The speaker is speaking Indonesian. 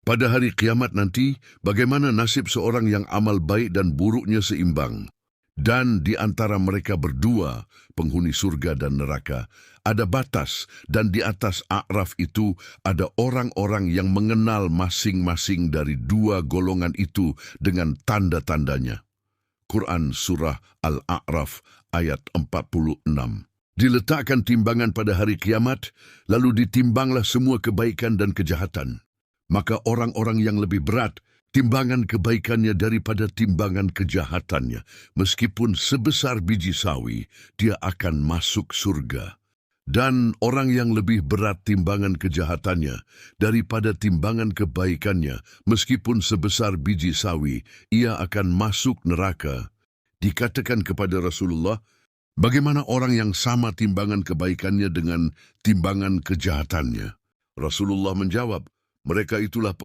Pada hari kiamat nanti, bagaimana nasib seorang yang amal baik dan buruknya seimbang? Dan di antara mereka berdua, penghuni surga dan neraka, ada batas, dan di atas A'raf itu ada orang-orang yang mengenal masing-masing dari dua golongan itu dengan tanda-tandanya. Quran Surah Al-A'raf ayat 46. Diletakkan timbangan pada hari kiamat, lalu ditimbanglah semua kebaikan dan kejahatan. Maka orang-orang yang lebih berat, timbangan kebaikannya daripada timbangan kejahatannya. Meskipun sebesar biji sawi, dia akan masuk surga. Dan orang yang lebih berat timbangan kejahatannya daripada timbangan kebaikannya, meskipun sebesar biji sawi, ia akan masuk neraka. Dikatakan kepada Rasulullah, bagaimana orang yang sama timbangan kebaikannya dengan timbangan kejahatannya? Rasulullah menjawab, mereka itulah